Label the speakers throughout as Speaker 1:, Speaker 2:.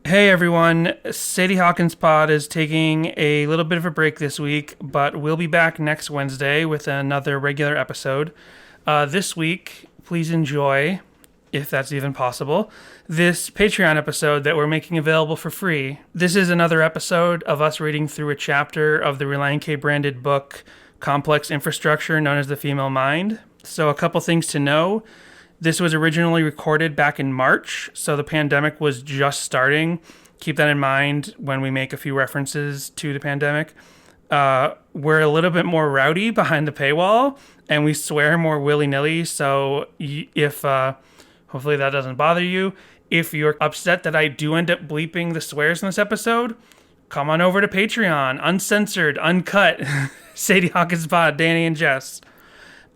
Speaker 1: Hey everyone, Sadie Hawkins Pod is taking a little bit of a break this week, but we'll be back next Wednesday with another regular episode. This week, please enjoy, if that's even possible, this Patreon episode that we're making available for free. This is another episode of us reading through a chapter of the Relient K branded book, Complex Infrastructure, known as The Female Mind. So a couple things to know. This was originally recorded back in March, so the pandemic was just starting. Keep that in mind when we make a few references to the pandemic. We're a little bit more rowdy behind the paywall, and we swear more willy-nilly, so if hopefully that doesn't bother you. If you're upset that I do end up bleeping the swears in this episode, come on over to Patreon, uncensored, uncut, Sadie Hawkins Pod, Danny and Jess.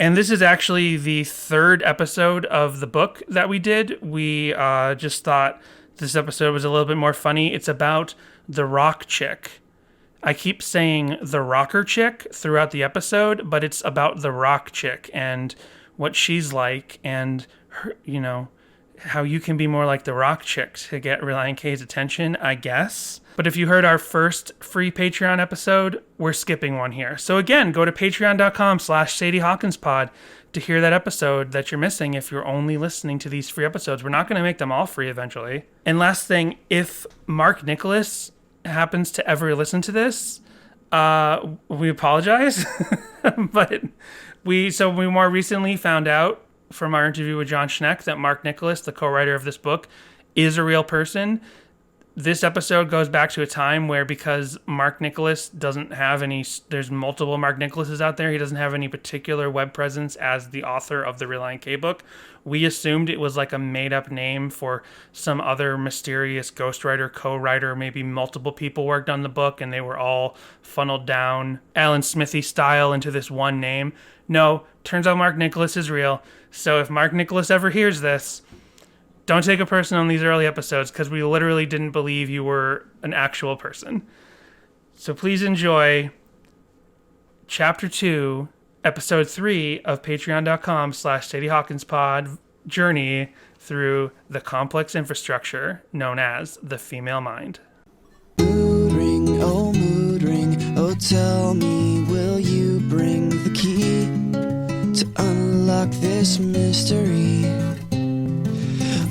Speaker 1: And this is actually the third episode of the book that we did. We just thought this episode was a little bit more funny. It's about the rock chick. I keep saying the rocker chick throughout the episode, but it's about the rock chick and what she's like and her, how you can be more like the rock chick to get Relient K's attention, I guess. But if you heard our first free Patreon episode, we're skipping one here. So again, go to patreon.com/Sadie Hawkins Pod to hear that episode that you're missing if you're only listening to these free episodes. We're not going to make them all free eventually. And last thing, if Mark Nicholas happens to ever listen to this, we apologize. But we more recently found out from our interview with John Schneck that Mark Nicholas, the co-writer of this book, is a real person. This episode goes back to a time where, because Mark Nicholas doesn't have any, there's multiple Mark Nicholases out there, he doesn't have any particular web presence as the author of the Relient K book. We assumed it was like a made-up name for some other mysterious ghostwriter, co-writer, maybe multiple people worked on the book and they were all funneled down Alan Smithy style into this one name. No, turns out Mark Nicholas is real. So if Mark Nicholas ever hears this, don't take it personal on these early episodes because we literally didn't believe you were an actual person. So please enjoy Chapter 2, Episode 3 of patreon.com/Sadie Hawkins Pod journey through the complex infrastructure known as the female mind.
Speaker 2: Mood ring, oh tell me, will you bring the key to unlock this mystery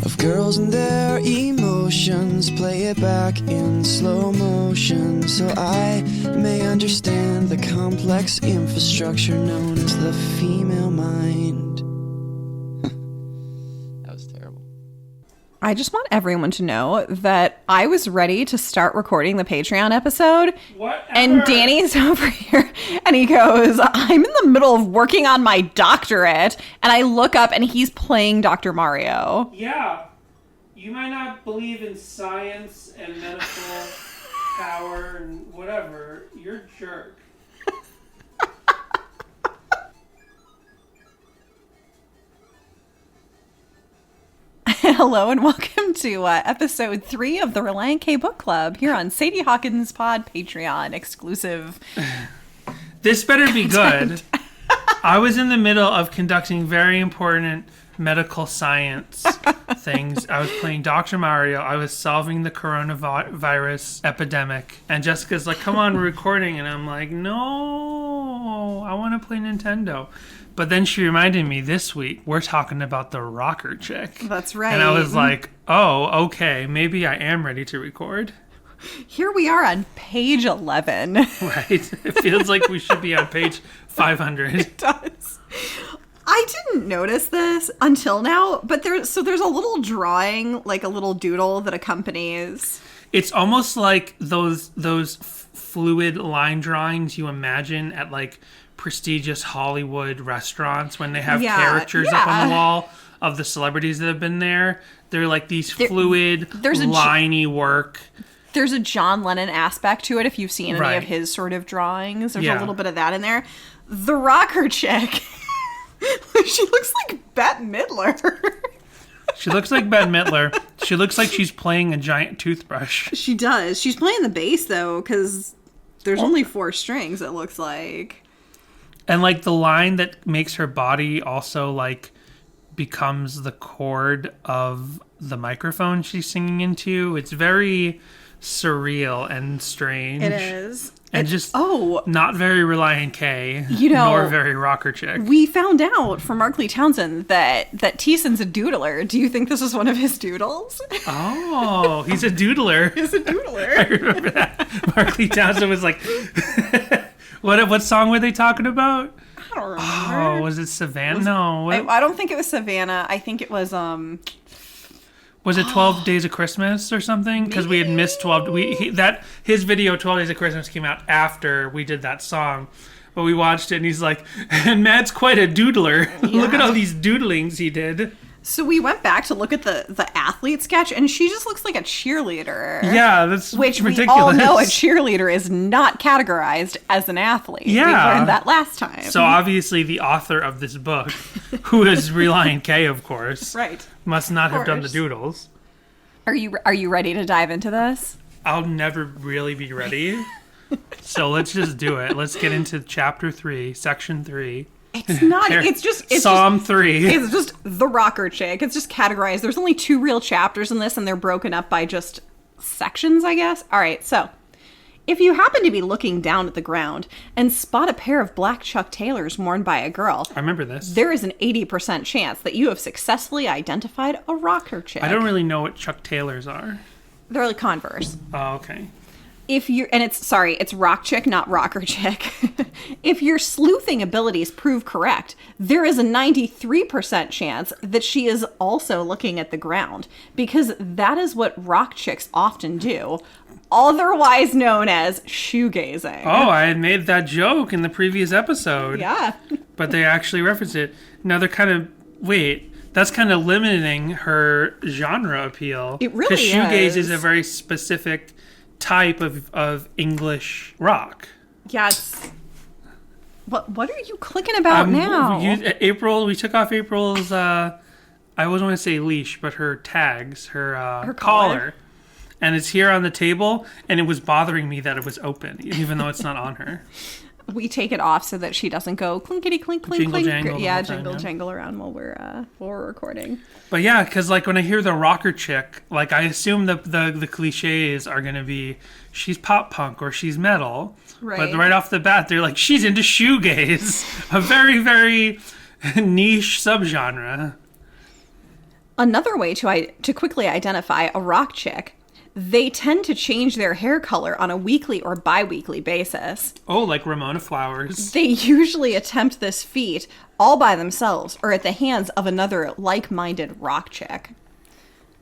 Speaker 2: of girls and their emotions? Play it back in slow motion so I may understand the complex infrastructure known as the female mind. That was terrible.
Speaker 3: I just want everyone to know that I was ready to start recording the Patreon episode.
Speaker 1: Whatever.
Speaker 3: And Danny's over here and he goes, I'm in the middle of working on my doctorate. And I look up and he's playing Dr. Mario.
Speaker 1: Yeah. You might not believe in science and medical power and whatever. You're a jerk.
Speaker 3: Hello and welcome to episode 3 of the Relient K Book Club here on Sadie Hawkins Pod Patreon exclusive.
Speaker 1: This better be good. I was in the middle of conducting very important medical science things. I was playing Dr. Mario. I was solving the coronavirus epidemic. And Jessica's like, come on, we're recording. And I'm like, no, I want to play Nintendo. But then she reminded me this week, we're talking about the rocker chick.
Speaker 3: That's right.
Speaker 1: And I was like, oh, okay, maybe I am ready to record.
Speaker 3: Here we are on page 11.
Speaker 1: Right. It feels like we should be on page 500.
Speaker 3: It does. I didn't notice this until now, but there's a little drawing, like a little doodle that accompanies.
Speaker 1: It's almost like those fluid line drawings you imagine at like prestigious Hollywood restaurants when they have caricatures up on the wall of the celebrities that have been there. They're like these fluid, liney work.
Speaker 3: There's a John Lennon aspect to it if you've seen any of his sort of drawings. There's a little bit of that in there. The rocker chick. She looks like Bette Midler.
Speaker 1: She looks like Bette Midler. She looks like she's playing a giant toothbrush.
Speaker 3: She does. She's playing the bass, though, because there's only 4 strings, it looks like.
Speaker 1: And, like, the line that makes her body also, like, becomes the cord of the microphone she's singing into. It's very surreal and strange.
Speaker 3: It is.
Speaker 1: And not very Relient K, nor very rocker chick.
Speaker 3: We found out from Mark Lee Townsend that Teeson's a doodler. Do you think this is one of his doodles?
Speaker 1: Oh, he's a doodler.
Speaker 3: He's a doodler.
Speaker 1: I remember that. Mark Lee Townsend was like, what song were they talking about?
Speaker 3: I don't remember.
Speaker 1: Oh, was it Savannah? No.
Speaker 3: I don't think it was Savannah. I think it was,
Speaker 1: Was it 12 Days of Christmas or something? Because we had missed 12. His video 12 Days of Christmas came out after we did that song, but we watched it and he's like, and Matt's quite a doodler. Yeah. Look at all these doodlings he did.
Speaker 3: So we went back to look at the athlete sketch, and she just looks like a cheerleader.
Speaker 1: Yeah, that's ridiculous.
Speaker 3: We all know a cheerleader is not categorized as an athlete.
Speaker 1: Yeah.
Speaker 3: We learned that last time.
Speaker 1: So obviously the author of this book, who is Relient K, of course,
Speaker 3: right,
Speaker 1: must not have done the doodles.
Speaker 3: Are you ready to dive into this?
Speaker 1: I'll never really be ready. So let's just do it. Let's get into chapter 3, section 3.
Speaker 3: It's not. It's
Speaker 1: Psalm 3.
Speaker 3: It's just the rocker chick. It's just categorized. There's only 2 real chapters in this, and they're broken up by just sections, I guess. All right. So, if you happen to be looking down at the ground and spot a pair of black Chuck Taylors worn by a girl,
Speaker 1: I remember this.
Speaker 3: There is an 80% chance that you have successfully identified a rocker chick.
Speaker 1: I don't really know what Chuck Taylors are.
Speaker 3: They're like Converse.
Speaker 1: Oh, okay.
Speaker 3: It's rock chick, not rocker chick. If your sleuthing abilities prove correct, there is a 93% chance that she is also looking at the ground, because that is what rock chicks often do, otherwise known as shoegazing.
Speaker 1: Oh, I had made that joke in the previous episode.
Speaker 3: Yeah.
Speaker 1: But they actually referenced it. Now they're that's kind of limiting her genre appeal.
Speaker 3: It really is.
Speaker 1: Because shoegaze is a very specific type of English rock.
Speaker 3: Yeah, it's... What are you clicking about now?
Speaker 1: We took off April's, I wasn't want to say leash, but her tags, her collar. And it's here on the table, and it was bothering me that it was open, even though it's not on her.
Speaker 3: We take it off so that she doesn't go clinkety clink clink
Speaker 1: jingle
Speaker 3: clink.
Speaker 1: Jangle
Speaker 3: Yeah, jangle around while we're recording.
Speaker 1: But yeah, because like when I hear the rocker chick, like I assume the cliches are gonna be she's pop punk or she's metal.
Speaker 3: Right.
Speaker 1: But right off the bat, they're like she's into shoegaze, a very very niche subgenre.
Speaker 3: Another way to quickly identify a rock chick. They tend to change their hair color on a weekly or bi-weekly basis.
Speaker 1: Oh, like Ramona Flowers.
Speaker 3: They usually attempt this feat all by themselves or at the hands of another like-minded rock chick.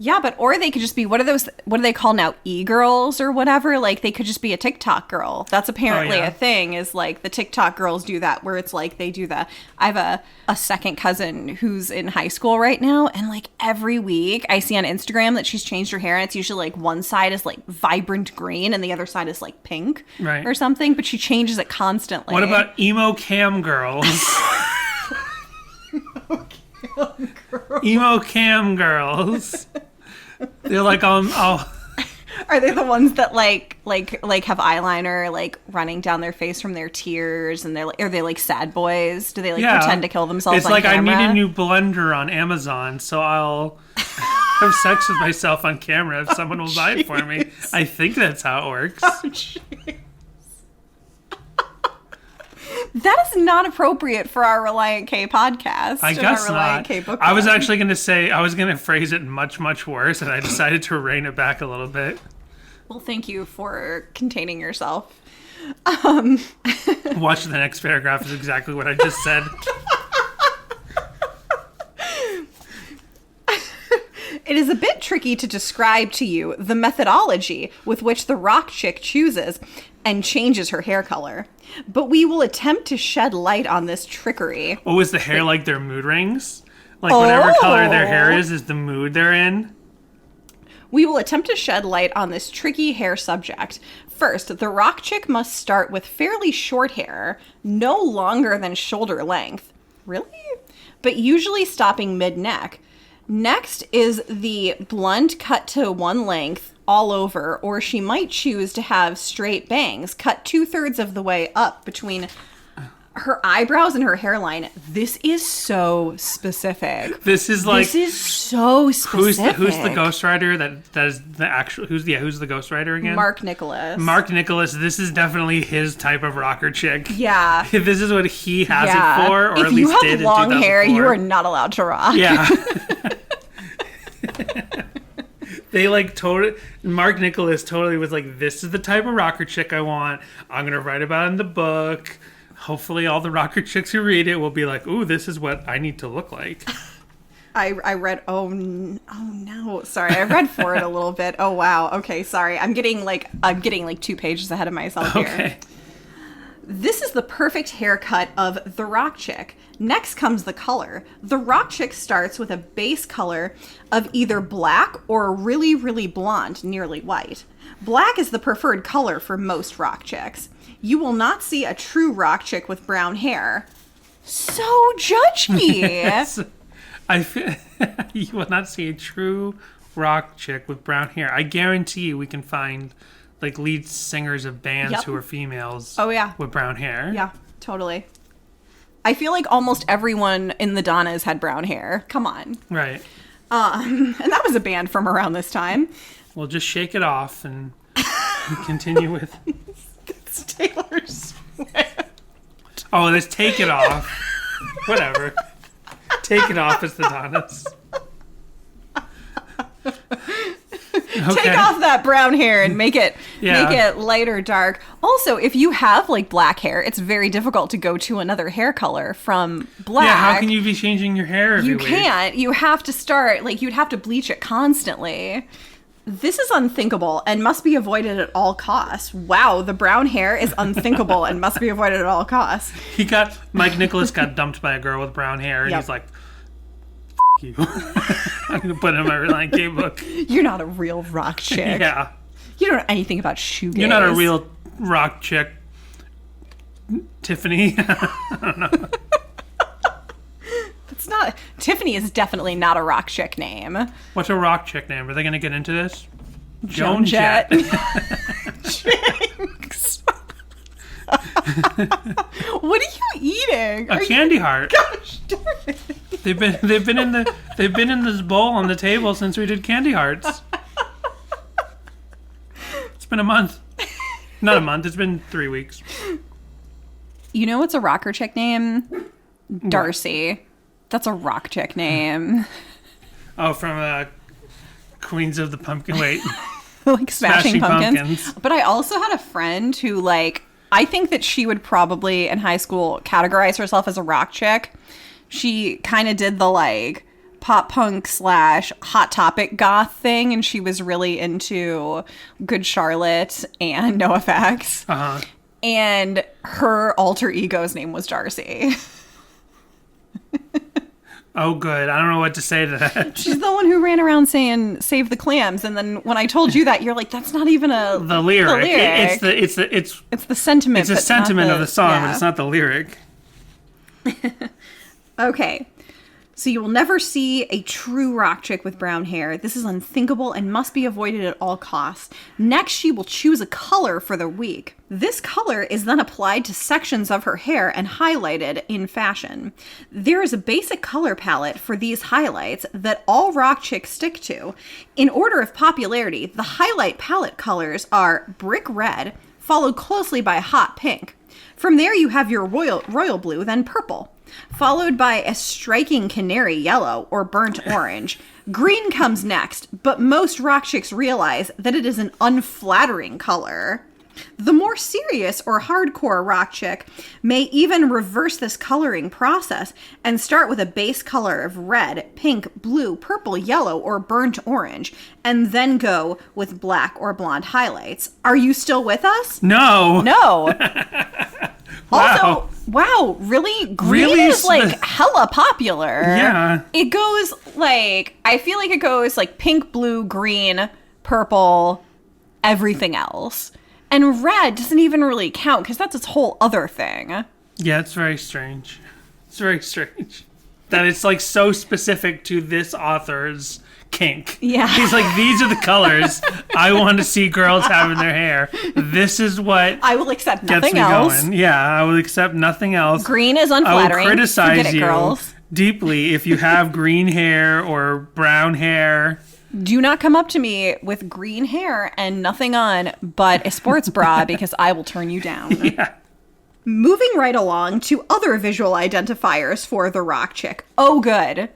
Speaker 3: Yeah, or they could just be, what do they call now, e-girls or whatever? Like, they could just be a TikTok girl. That's apparently a thing, is like the TikTok girls do that, where it's like they do that. I have a second cousin who's in high school right now, and like every week I see on Instagram that she's changed her hair, and it's usually like one side is like vibrant green and the other side is like pink or something, but she changes it constantly.
Speaker 1: What about emo cam girls? Emo cam girls. They're like,
Speaker 3: Are they the ones that like have eyeliner like running down their face from their tears, and are they like sad boys? Do they like pretend to kill themselves?
Speaker 1: It's like
Speaker 3: camera?
Speaker 1: I need a new blender on Amazon, so I'll have sex with myself on camera if someone will buy it for me. I think that's how it works.
Speaker 3: Oh, that is not appropriate for our Relient K podcast.
Speaker 1: I guess
Speaker 3: our
Speaker 1: not.
Speaker 3: K book
Speaker 1: I was actually going to say, I was going to phrase it much, much worse, and I decided to rein it back a little bit.
Speaker 3: Well, thank you for containing yourself.
Speaker 1: Watch the next paragraph is exactly what I just said.
Speaker 3: It is a bit tricky to describe to you the methodology with which the rock chick chooses and changes her hair color, but we will attempt to shed light on this trickery.
Speaker 1: Oh, is the hair like their mood rings? Like whatever color their hair is the mood they're in?
Speaker 3: We will attempt to shed light on this tricky hair subject. First, the rock chick must start with fairly short hair, no longer than shoulder length. Really? But usually stopping mid-neck. Next is the blonde cut to one length all over, or she might choose to have straight bangs cut 2/3 of the way up between her eyebrows and her hairline. This is so specific.
Speaker 1: This is like,
Speaker 3: this is so specific.
Speaker 1: Who's the ghostwriter that is the actual, who's the ghostwriter again?
Speaker 3: Mark Nicholas.
Speaker 1: Mark Nicholas, this is definitely his type of rocker chick.
Speaker 3: Yeah.
Speaker 1: This is what he has it for, or
Speaker 3: if
Speaker 1: at least did
Speaker 3: you
Speaker 1: in
Speaker 3: have long hair,
Speaker 1: 2004.
Speaker 3: you are not allowed to rock.
Speaker 1: Yeah. They like totally, Mark Nicholas totally was like, this is the type of rocker chick I want. I'm going to write about it in the book. Hopefully all the rocker chicks who read it will be like, ooh, this is what I need to look like.
Speaker 3: I read, oh no, sorry. I read for it a little bit. Oh wow. Okay. Sorry. I'm getting like 2 pages ahead of myself here.
Speaker 1: Okay.
Speaker 3: This is the perfect haircut of the rock chick. Next comes the color. The rock chick starts with a base color of either black or really, really blonde, nearly white. Black is the preferred color for most rock chicks. You will not see a true rock chick with brown hair. So judgy.
Speaker 1: Yes. I feel you will not see a true rock chick with brown hair. I guarantee you we can find like lead singers of bands
Speaker 3: Yep.
Speaker 1: who are females.
Speaker 3: Oh, yeah.
Speaker 1: With brown hair.
Speaker 3: Yeah, totally. I feel like almost everyone in the Donnas had brown hair. Come on.
Speaker 1: Right.
Speaker 3: And that was a band from around this time.
Speaker 1: We'll just shake it off and continue with.
Speaker 3: It's Taylor Swift.
Speaker 1: Oh, let's take it off. Whatever. Take it off as the Donnas. Okay.
Speaker 3: Take off that brown hair and make it
Speaker 1: Yeah.
Speaker 3: make it light or dark. Also, if you have like black hair, it's very difficult to go to another hair color from black.
Speaker 1: Yeah, how can you be changing your hair every
Speaker 3: You
Speaker 1: week?
Speaker 3: can't. You have to start like you'd have to bleach it constantly. This is unthinkable and must be avoided at all costs. Wow, the brown hair is unthinkable and must be avoided at all costs.
Speaker 1: Mike Nicholas got dumped by a girl with brown hair, and
Speaker 3: Yep.
Speaker 1: he's like, you. I'm going to put it in my Relient Gay book.
Speaker 3: You're not a real rock chick.
Speaker 1: Yeah.
Speaker 3: You don't know anything about shoegaze.
Speaker 1: You're not a real rock chick, Tiffany.
Speaker 3: It's not. Tiffany is definitely not a rock chick name.
Speaker 1: What's a rock chick name? Are they going to get into this?
Speaker 3: Joan Jett.
Speaker 1: Jinx.
Speaker 3: What are you eating?
Speaker 1: A candy heart.
Speaker 3: Gosh darn it.
Speaker 1: They've been in this bowl on the table since we did candy hearts. It's been a month. Not a month. It's been 3 weeks.
Speaker 3: You know what's a rocker chick name? Darcy. That's a rock chick name.
Speaker 1: Oh, from Queens of the Pumpkin. Wait.
Speaker 3: Like Smashing Pumpkins.
Speaker 1: Pumpkins.
Speaker 3: But I also had a friend who, like, I think that she would probably in high school categorize herself as a rock chick. She kind of did the like pop punk / Hot Topic goth thing, and she was really into Good Charlotte and NoFX.
Speaker 1: Uh-huh.
Speaker 3: And her alter ego's name was Darcy.
Speaker 1: Oh, good. I don't know what to say to that.
Speaker 3: She's the one who ran around saying "save the clams," and then when I told you that, you're like, "That's not even
Speaker 1: The lyric. It's
Speaker 3: the sentiment.
Speaker 1: It's a
Speaker 3: but not
Speaker 1: sentiment of the song,
Speaker 3: yeah.
Speaker 1: but it's not the lyric.
Speaker 3: Okay. So you will never see a true rock chick with brown hair. This is unthinkable and must be avoided at all costs. Next, she will choose a color for the week. This color is then applied to sections of her hair and highlighted in fashion. There is a basic color palette for these highlights that all rock chicks stick to. In order of popularity, the highlight palette colors are brick red, followed closely by hot pink. From there, you have your royal blue, then purple, followed by a striking canary yellow or burnt orange. Green comes next, but most rock chicks realize that it is an unflattering color. The more serious or hardcore rock chick may even reverse this coloring process and start with a base color of red, pink, blue, purple, yellow, or burnt orange, and then go with black or blonde highlights. Are you still with us?
Speaker 1: No.
Speaker 3: No.
Speaker 1: Wow.
Speaker 3: Also, wow, really? Green
Speaker 1: Really
Speaker 3: is like hella popular.
Speaker 1: Yeah.
Speaker 3: It goes like, I feel like it goes like pink, blue, green, purple, everything else. And red doesn't even really count because that's its whole other thing.
Speaker 1: Yeah, it's very strange. It's very strange that it's like so specific to this author's kink.
Speaker 3: Yeah.
Speaker 1: He's like, these are the colors I want to see girls have in their hair. This is what
Speaker 3: I will accept
Speaker 1: gets
Speaker 3: nothing
Speaker 1: me
Speaker 3: else.
Speaker 1: going. Yeah, I will accept nothing else.
Speaker 3: Green is
Speaker 1: I
Speaker 3: unflattering.
Speaker 1: will criticize
Speaker 3: Forget it,
Speaker 1: you
Speaker 3: girls.
Speaker 1: deeply if you have green hair or brown hair.
Speaker 3: Do not come up to me with green hair and nothing on but a sports bra because I will turn you down.
Speaker 1: Yeah.
Speaker 3: Moving right along to other visual identifiers for the rock chick. Oh, good.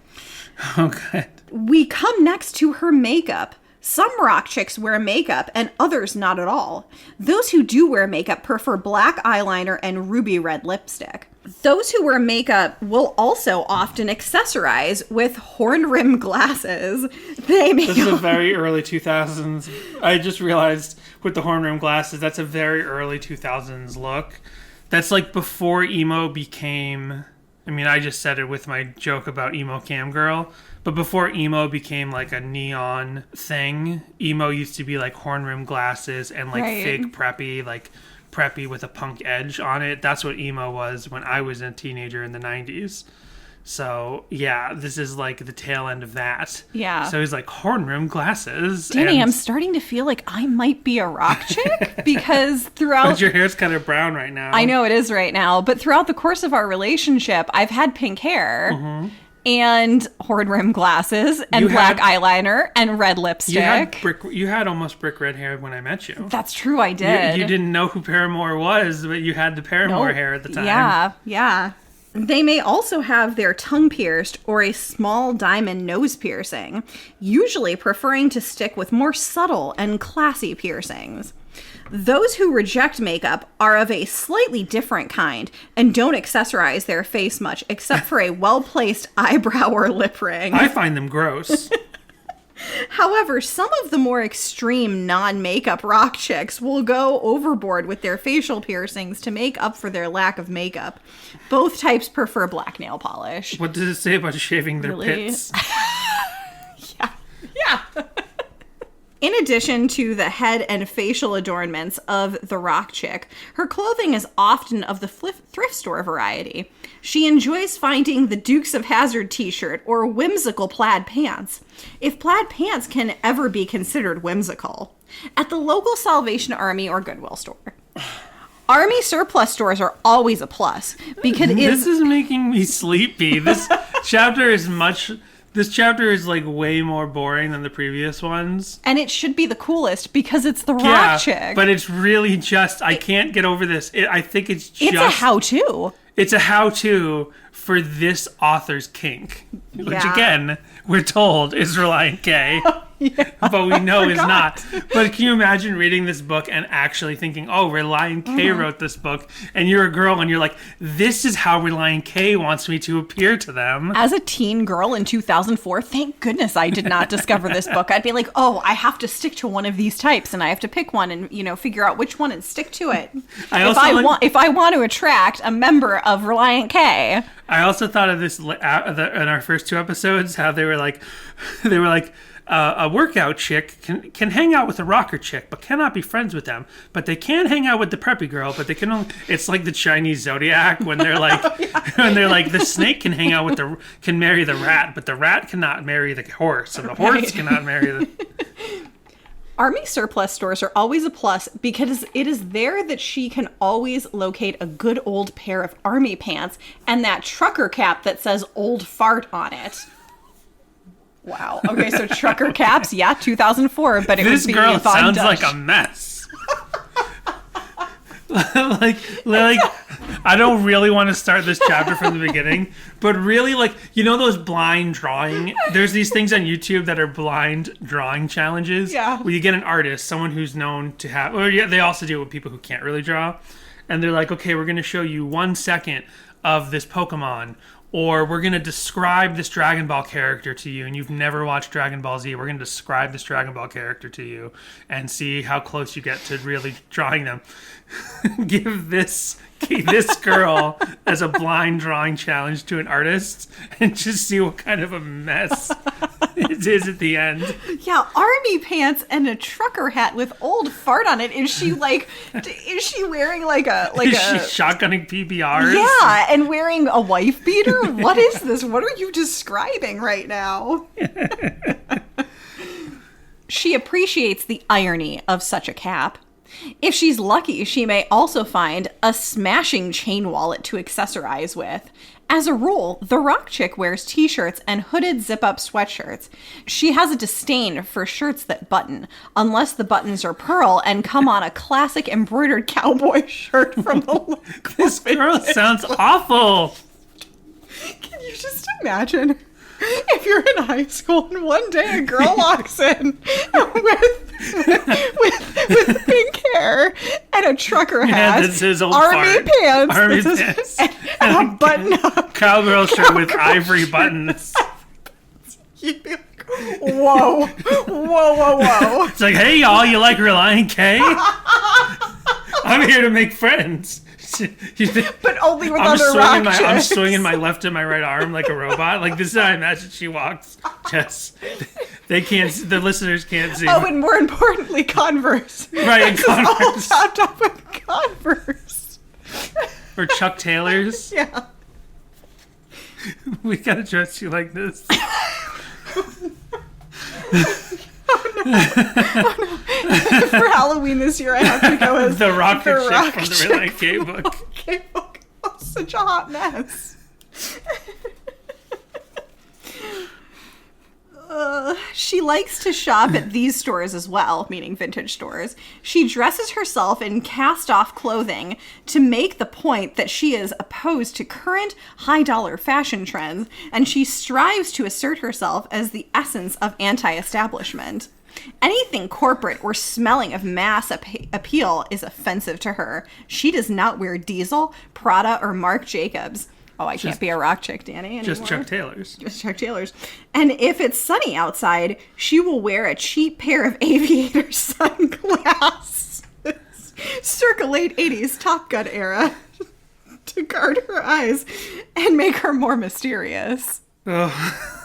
Speaker 1: Oh, good.
Speaker 3: We come next to her makeup. Some rock chicks wear makeup and others not at all. Those who do wear makeup prefer black eyeliner and ruby red lipstick. Those who wear makeup will also often accessorize with horn-rimmed glasses.
Speaker 1: This is a very early 2000s. I just realized with the horn-rimmed glasses, that's a very early 2000s look. That's like before emo became... I mean, I just said it with my joke about emo cam girl, but before emo became like a neon thing, emo used to be like horn-rimmed glasses and like
Speaker 3: Right.
Speaker 1: fake preppy with a punk edge on it. That's what emo was when I was a teenager in the 90s. So, yeah, this is like the tail end of that.
Speaker 3: Yeah.
Speaker 1: So he's like, horn-rimmed glasses.
Speaker 3: Danny,
Speaker 1: and-
Speaker 3: I'm starting to feel like I might be a rock chick because throughout...
Speaker 1: But your hair's kind of brown right now.
Speaker 3: I know it is right now, but throughout the course of our relationship, I've had pink hair and horn-rimmed glasses and
Speaker 1: You
Speaker 3: black
Speaker 1: had-
Speaker 3: eyeliner and red lipstick.
Speaker 1: You had almost brick red hair when I met you.
Speaker 3: That's true, I did.
Speaker 1: You didn't know who Paramore was, but you had the Paramore
Speaker 3: Nope.
Speaker 1: hair at the time.
Speaker 3: Yeah. They may also have their tongue pierced or a small diamond nose piercing, usually preferring to stick with more subtle and classy piercings. Those who reject makeup are of a slightly different kind and don't accessorize their face much except for a well-placed eyebrow or lip ring.
Speaker 1: I find them gross.
Speaker 3: However, some of the more extreme non-makeup rock chicks will go overboard with their facial piercings to make up for their lack of makeup. Both types prefer black nail polish.
Speaker 1: What does it say about shaving their
Speaker 3: Really?
Speaker 1: pits?
Speaker 3: Yeah. In addition to the head and facial adornments of the rock chick, her clothing is often of the thrift store variety. She enjoys finding the Dukes of Hazzard t-shirt or whimsical plaid pants, if plaid pants can ever be considered whimsical, at the local Salvation Army or Goodwill store. Army surplus stores are always a plus because
Speaker 1: This is making me sleepy. This chapter is like way more boring than the previous ones.
Speaker 3: and it should be the coolest because it's the rock
Speaker 1: Yeah,
Speaker 3: chick.
Speaker 1: but it's really just, I can't get over this. I think it's just...
Speaker 3: It's a how-to.
Speaker 1: It's a how-to for this author's kink, which
Speaker 3: Yeah.
Speaker 1: again, we're told is Relient K, but we know is not. But can you imagine reading this book and actually thinking, oh, Relient K wrote this book, and you're a girl and you're like, this is how Relient K wants me to appear to them.
Speaker 3: As a teen girl in 2004, thank goodness I did not discover this book. I'd be like, oh, I have to stick to one of these types, and I have to pick one and, figure out which one and stick to it.
Speaker 1: I also
Speaker 3: If I want to attract a member of Relient K.
Speaker 1: I also thought of this in our first two episodes, how they were like, a workout chick can hang out with a rocker chick, but cannot be friends with them. But they can hang out with the preppy girl, but they can only. It's like the Chinese zodiac when they're like, the snake can hang out with can marry the rat, but the rat cannot marry the horse, and the horse cannot marry the.
Speaker 3: Army surplus stores are always a plus because it is there that she can always locate a good old pair of army pants and that trucker cap that says old fart on it. Wow. Okay, so trucker caps, 2004, but it
Speaker 1: This
Speaker 3: would be
Speaker 1: girl
Speaker 3: Von
Speaker 1: sounds
Speaker 3: Dutch.
Speaker 1: like a mess. like I don't really want to start this chapter from the beginning, but really, those blind drawing, there's these things on YouTube that are blind drawing challenges.
Speaker 3: Yeah.
Speaker 1: Where you get an artist, someone who's known to have, they also do it with people who can't really draw, and they're like, okay, we're going to show you 1 second of this Pokemon, or we're going to describe this Dragon Ball character to you, and you've never watched Dragon Ball Z. We're going to describe this Dragon Ball character to you and see how close you get to really drawing them. Give this girl as a blind drawing challenge to an artist and just see what kind of a mess it is at the end.
Speaker 3: Yeah, army pants and a trucker hat with old fart on it. Is she wearing
Speaker 1: Is she shotgunning PBRs?
Speaker 3: Yeah, and wearing a wife beater? What is this? What are you describing right now? She appreciates the irony of such a cap. If she's lucky, she may also find a smashing chain wallet to accessorize with. As a rule, the rock chick wears t-shirts and hooded zip-up sweatshirts. She has a disdain for shirts that button, unless the buttons are pearl and come on a classic embroidered cowboy shirt from the local
Speaker 1: This girl sounds awful.
Speaker 3: Can you just imagine if you're in high school and one day a girl walks in with pink hair and a trucker hat,
Speaker 1: this is old
Speaker 3: army
Speaker 1: fart.
Speaker 3: pants,
Speaker 1: Army
Speaker 3: this is-
Speaker 1: pants.
Speaker 3: and a button-up
Speaker 1: Cowgirl shirt with ivory buttons.
Speaker 3: You'd be like, whoa, whoa, whoa, whoa.
Speaker 1: It's like, hey, y'all, you like Relient K? I'm here to make friends.
Speaker 3: But only with other rock chicks.
Speaker 1: I'm swinging my left and my right arm like a robot. Like, this is how I imagine she walks. Jess, they can't, the listeners can't see.
Speaker 3: Oh, and more importantly, Converse.
Speaker 1: Right, and
Speaker 3: This is all
Speaker 1: Converse.
Speaker 3: topped up with Converse.
Speaker 1: Or Chuck Taylor's.
Speaker 3: Yeah.
Speaker 1: We gotta dress you like this.
Speaker 3: For Halloween this year, I have to go as
Speaker 1: The rocker chick
Speaker 3: rock
Speaker 1: from the
Speaker 3: chick
Speaker 1: Relient K book.
Speaker 3: Okay, book. Oh, such a hot mess. She likes to shop at these stores as well, meaning vintage stores. She dresses herself in cast-off clothing to make the point that she is opposed to current high-dollar fashion trends, and she strives to assert herself as the essence of anti-establishment. Anything corporate or smelling of mass appeal is offensive to her. She does not wear Diesel, Prada, or Marc Jacobs. Oh, I can't be a rock chick, Danny, anymore.
Speaker 1: Just Chuck Taylor's.
Speaker 3: Just Chuck Taylor's. And if it's sunny outside, she will wear a cheap pair of aviator sunglasses. Circa late 80s Top Gun era to guard her eyes and make her more mysterious.
Speaker 1: Oh.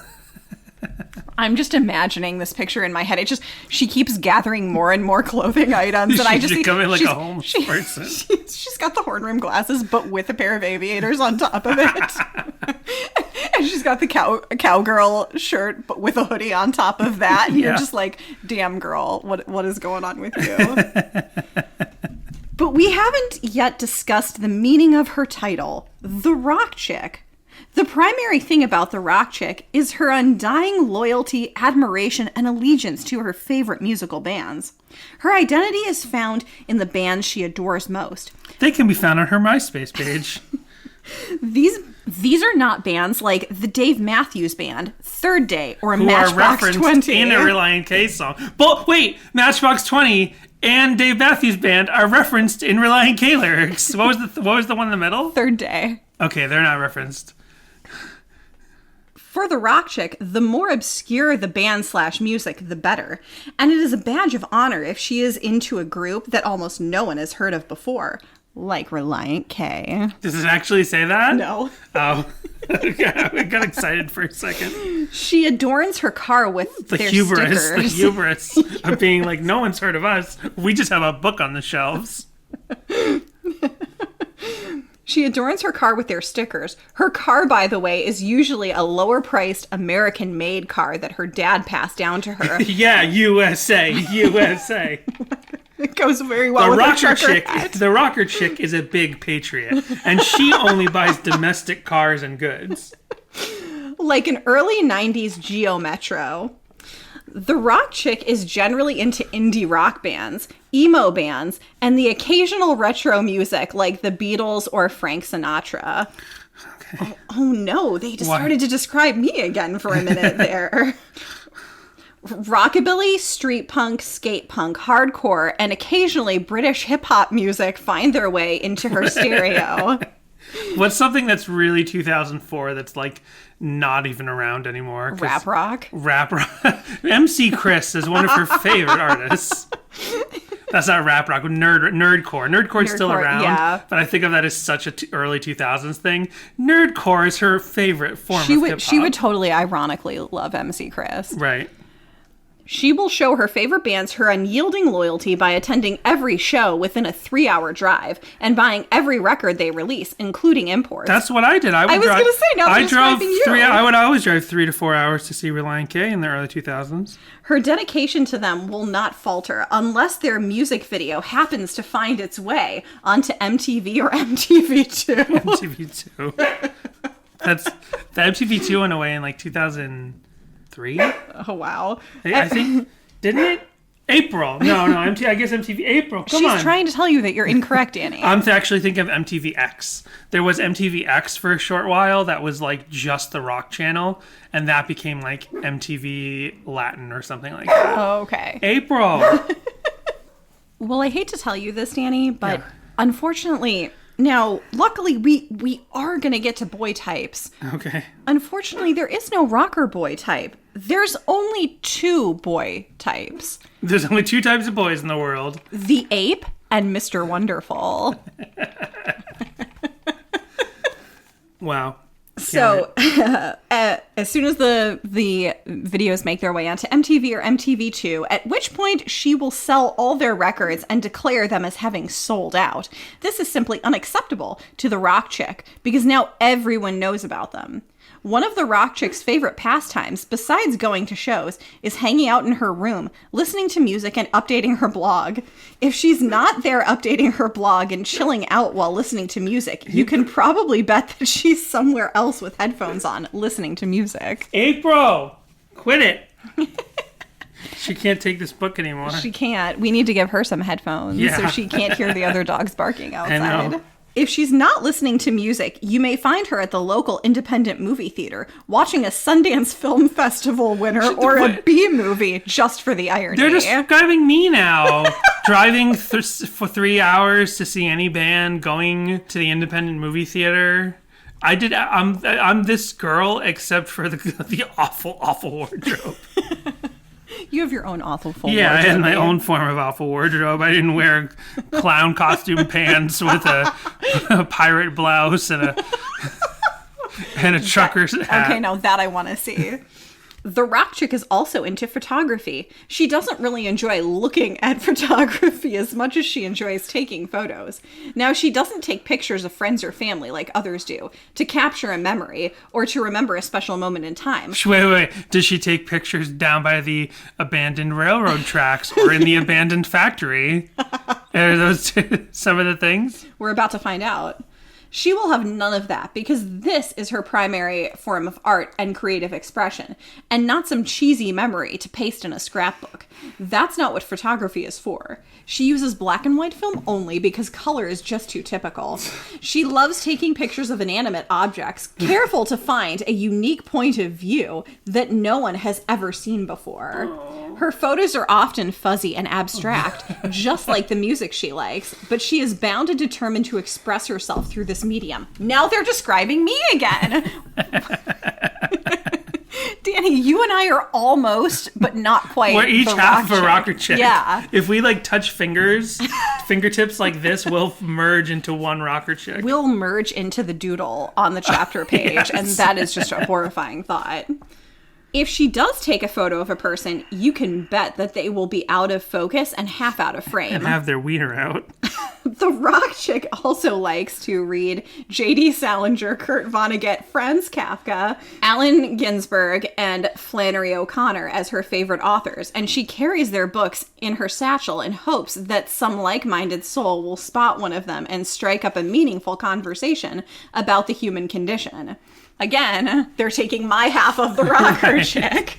Speaker 3: I'm just imagining this picture in my head. She keeps gathering more and more clothing items, and I just
Speaker 1: She's becoming like
Speaker 3: she's-
Speaker 1: a homeless person.
Speaker 3: She's got the horn rim glasses, but with a pair of aviators on top of it, and she's got the cowgirl shirt, but with a hoodie on top of that. And you're just like, damn girl, what is going on with you? But we haven't yet discussed the meaning of her title, the Rock Chick. The primary thing about the rock chick is her undying loyalty, admiration, and allegiance to her favorite musical bands. Her identity is found in the bands she adores most.
Speaker 1: They can be found on her MySpace page.
Speaker 3: These are not bands like the Dave Matthews Band, Third Day, or
Speaker 1: Who are
Speaker 3: Matchbox
Speaker 1: referenced
Speaker 3: 20.
Speaker 1: in a Relient K song. But wait, Matchbox 20 and Dave Matthews Band are referenced in Relient K lyrics. What was the one in the middle?
Speaker 3: Third Day.
Speaker 1: Okay, they're not referenced.
Speaker 3: For the rock chick, the more obscure the band/music, the better. And it is a badge of honor if she is into a group that almost no one has heard of before, like Relient K.
Speaker 1: Does it actually say that?
Speaker 3: No.
Speaker 1: Oh. I got excited for a second.
Speaker 3: She adorns her car with their
Speaker 1: The
Speaker 3: stickers.
Speaker 1: hubris of being like, no one's heard of us. We just have a book on the shelves.
Speaker 3: She adorns her car with their stickers. Her car, by the way, is usually a lower-priced American-made car that her dad passed down to her.
Speaker 1: Yeah, USA.
Speaker 3: It goes very well with her trucker hat.
Speaker 1: The rocker chick is a big patriot, and she only buys domestic cars and goods.
Speaker 3: Like an early 90s Geo Metro. The rock chick is generally into indie rock bands, emo bands, and the occasional retro music like the Beatles or Frank Sinatra. Okay. Oh no, they started to describe me again for a minute there. Rockabilly, street punk, skate punk, hardcore, and occasionally British hip-hop music find their way into her stereo.
Speaker 1: What's something that's really 2004 that's like not even around anymore?
Speaker 3: Rap rock.
Speaker 1: Rap rock. MC Chris is one of her favorite artists. That's not rap rock. Nerdcore. Nerdcore's still around,
Speaker 3: yeah.
Speaker 1: but I think of that as such a early 2000s thing. Nerdcore is her favorite form of hip hop.
Speaker 3: She would totally ironically love MC Chris.
Speaker 1: Right.
Speaker 3: She will show her favorite bands her unyielding loyalty by attending every show within a 3-hour drive and buying every record they release, including imports.
Speaker 1: That's what I did. I
Speaker 3: was going to say, now
Speaker 1: I
Speaker 3: I'm
Speaker 1: drove
Speaker 3: describing you.
Speaker 1: I would always drive 3 to 4 hours to see Relient K in the early 2000s.
Speaker 3: Her dedication to them will not falter unless their music video happens to find its way onto MTV or MTV2.
Speaker 1: MTV2. That's the MTV2 went away in like 2003.
Speaker 3: Oh, wow.
Speaker 1: I think, didn't it? April. No, I guess MTV April. Come on.
Speaker 3: She's trying to tell you that you're incorrect, Annie.
Speaker 1: I'm actually thinking of MTVX. There was MTVX for a short while that was like just the rock channel, and that became like MTV Latin or something like that.
Speaker 3: Oh, okay.
Speaker 1: April.
Speaker 3: Well, I hate to tell you this, Danny, but unfortunately, now, luckily, we are going to get to boy types.
Speaker 1: Okay.
Speaker 3: Unfortunately, there is no rocker boy type. There's only 2 boy types.
Speaker 1: There's only 2 types of boys in the world.
Speaker 3: The Ape and Mr. Wonderful.
Speaker 1: Wow.
Speaker 3: So, as soon as the videos make their way onto MTV or MTV2, at which point she will sell all their records and declare them as having sold out. This is simply unacceptable to the rock chick because now everyone knows about them. One of the rock chick's favorite pastimes, besides going to shows, is hanging out in her room, listening to music and updating her blog. If she's not there updating her blog and chilling out while listening to music, you can probably bet that she's somewhere else with headphones on, listening to music.
Speaker 1: April! Quit it! She can't take this book anymore.
Speaker 3: She can't. We need to give her some headphones so she can't hear the other dogs barking outside.
Speaker 1: I know.
Speaker 3: If she's not listening to music, you may find her at the local independent movie theater, watching a Sundance Film Festival winner or a B movie, just for the irony.
Speaker 1: They're describing me now. Driving for 3 hours to see any band, going to the independent movie theater. I'm this girl, except for the awful wardrobe.
Speaker 3: You have your own awful
Speaker 1: wardrobe. I had my own form of awful wardrobe. I didn't wear clown costume pants with a pirate blouse and a trucker's hat.
Speaker 3: Okay, now that I want to see. The rock chick is also into photography. She doesn't really enjoy looking at photography as much as she enjoys taking photos. Now, she doesn't take pictures of friends or family like others do, to capture a memory or to remember a special moment in time.
Speaker 1: Wait. Does she take pictures down by the abandoned railroad tracks or in the abandoned factory? Are those some of the things?
Speaker 3: We're about to find out. She will have none of that because this is her primary form of art and creative expression, and not some cheesy memory to paste in a scrapbook. That's not what photography is for. She uses black and white film only because color is just too typical. She loves taking pictures of inanimate objects, careful to find a unique point of view that no one has ever seen before. Her photos are often fuzzy and abstract, just like the music she likes, but she is bound and determined to express herself through this medium. Now they're describing me again. Danny, you and I are almost, but not quite.
Speaker 1: We're each half of a rocker chick.
Speaker 3: Yeah.
Speaker 1: If we like touch fingertips like this, we'll merge into one rocker chick.
Speaker 3: We'll merge into the doodle on the chapter page, yes. And that is just a horrifying thought. If she does take a photo of a person, you can bet that they will be out of focus and half out of frame.
Speaker 1: And have their wiener out.
Speaker 3: The rock chick also likes to read J.D. Salinger, Kurt Vonnegut, Franz Kafka, Allen Ginsberg, and Flannery O'Connor as her favorite authors, and she carries their books in her satchel in hopes that some like-minded soul will spot one of them and strike up a meaningful conversation about the human condition. Again, they're taking my half of the rocker chick.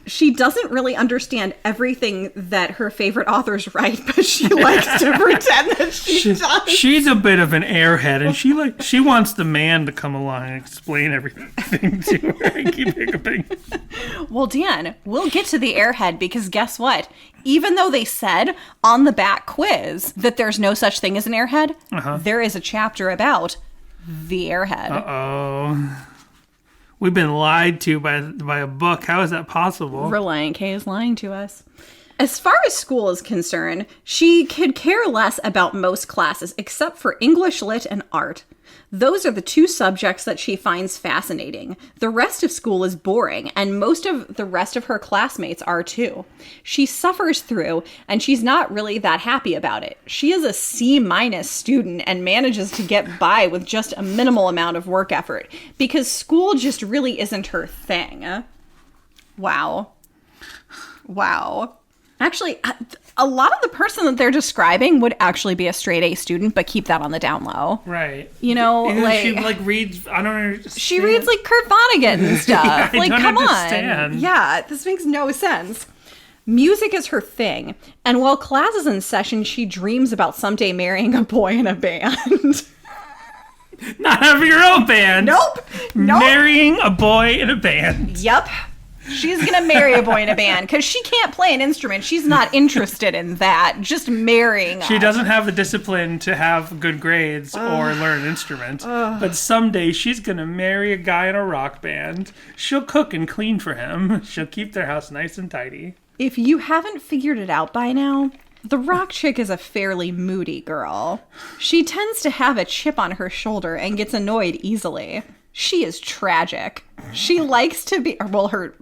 Speaker 3: She doesn't really understand everything that her favorite authors write, but she likes to pretend that she does.
Speaker 1: She's a bit of an airhead, and she wants the man to come along and explain everything to her and keep hiccuping.
Speaker 3: Well, Dan, we'll get to the airhead because guess what? Even though they said on the back quiz that there's no such thing as an airhead, there is a chapter about the airhead.
Speaker 1: Uh-oh. We've been lied to by a book. How is that possible?
Speaker 3: Relient K is lying to us. As far as school is concerned, she could care less about most classes except for English, Lit, and Art. Those are the two subjects that she finds fascinating. The rest of school is boring, and most of the rest of her classmates are too. She suffers through, and she's not really that happy about it. She is a C- student and manages to get by with just a minimal amount of work effort, because school just really isn't her thing. Wow. Wow. Actually, a lot of the person that they're describing would actually be a straight A student, but keep that on the down low.
Speaker 1: Right.
Speaker 3: You know,
Speaker 1: And
Speaker 3: like...
Speaker 1: she, reads... I don't understand.
Speaker 3: She reads, like, Kurt Vonnegut and stuff.
Speaker 1: Yeah, I don't
Speaker 3: come
Speaker 1: understand.
Speaker 3: on. Yeah, this makes no sense. Music is her thing, and while class is in session, she dreams about someday marrying a boy in a band.
Speaker 1: Not having her own band.
Speaker 3: Nope.
Speaker 1: Marrying a boy in a band.
Speaker 3: Yep. She's going to marry a boy in a band because she can't play an instrument. She's not interested in that. Just marrying.
Speaker 1: She doesn't have the discipline to have good grades or learn an instrument. But someday she's going to marry a guy in a rock band. She'll cook and clean for him. She'll keep their house nice and tidy.
Speaker 3: If you haven't figured it out by now, the rock chick is a fairly moody girl. She tends to have a chip on her shoulder and gets annoyed easily. She is tragic. She likes to be, well, her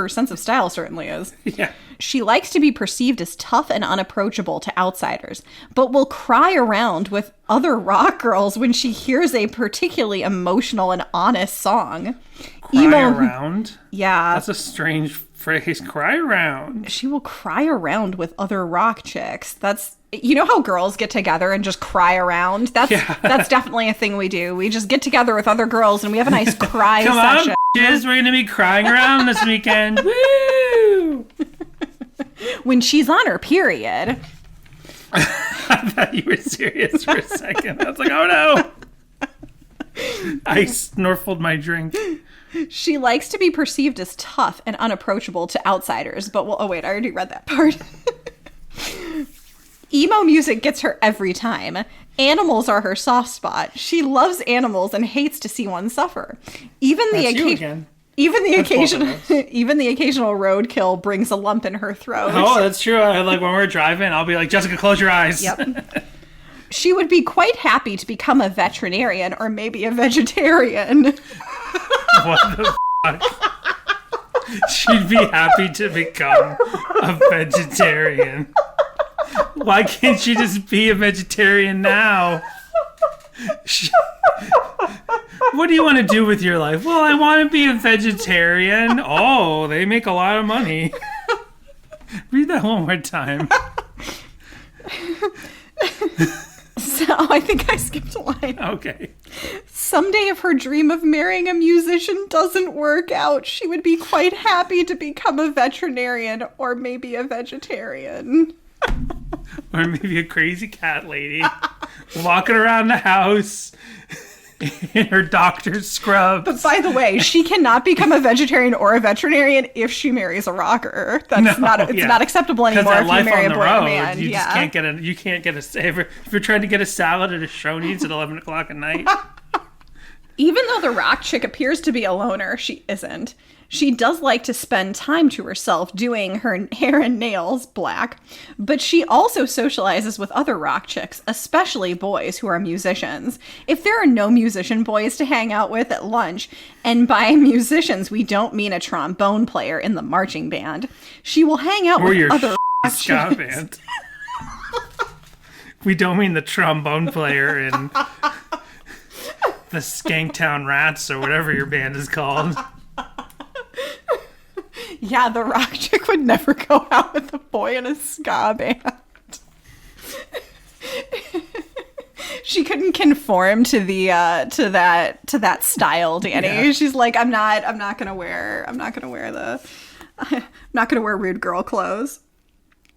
Speaker 3: sense of style certainly is.
Speaker 1: Yeah.
Speaker 3: She likes to be perceived as tough and unapproachable to outsiders, but will cry around with other rock girls when she hears a particularly emotional and honest song.
Speaker 1: Cry around?
Speaker 3: Yeah.
Speaker 1: That's a strange phrase. Cry around.
Speaker 3: She will cry around with other rock chicks. That's... You know how girls get together and just cry around? That's definitely a thing we do. We just get together with other girls and we have a nice cry session.
Speaker 1: Come on, bitches, we're going to be crying around this weekend. Woo!
Speaker 3: When she's on her period.
Speaker 1: I thought you were serious for a second. I was like, oh no. I snorfled my drink.
Speaker 3: She likes to be perceived as tough and unapproachable to outsiders, but well, oh wait, I already read that part. Emo music gets her every time. Animals are her soft spot. She loves animals and hates to see one suffer. Even the occasional roadkill brings a lump in her throat.
Speaker 1: Oh, that's true. Like when we're driving, I'll be like, Jessica, close your eyes.
Speaker 3: Yep. She would be quite happy to become a veterinarian or maybe a vegetarian.
Speaker 1: What the fuck? She'd be happy to become a vegetarian. Why can't she just be a vegetarian now? What do you want to do with your life? Well, I want to be a vegetarian. Oh, they make a lot of money. Read that one more time.
Speaker 3: So I think I skipped a line.
Speaker 1: Okay.
Speaker 3: Someday if her dream of marrying a musician doesn't work out, she would be quite happy to become a veterinarian or maybe a vegetarian.
Speaker 1: Or maybe a crazy cat lady walking around the house in her doctor's scrubs.
Speaker 3: But by the way, she cannot become a vegetarian or a veterinarian if she marries a rocker. That's not acceptable anymore if you marry a boy and a man.
Speaker 1: You just can't get a if you're trying to get a salad at a Shoney's at 11 o'clock at night.
Speaker 3: Even though the rock chick appears to be a loner, she isn't. She does like to spend time to herself doing her hair and nails black, but she also socializes with other rock chicks, especially boys who are musicians. If there are no musician boys to hang out with at lunch, and by musicians we don't mean a trombone player in the marching band, she will hang out with other rock
Speaker 1: ska
Speaker 3: chicks.
Speaker 1: Band. We don't mean the trombone player in the Skanktown Rats or whatever your band is called.
Speaker 3: Yeah, the rock chick would never go out with a boy in a ska band. She couldn't conform to the to that style, Danny. Yeah. She's like, I'm not gonna wear rude girl clothes.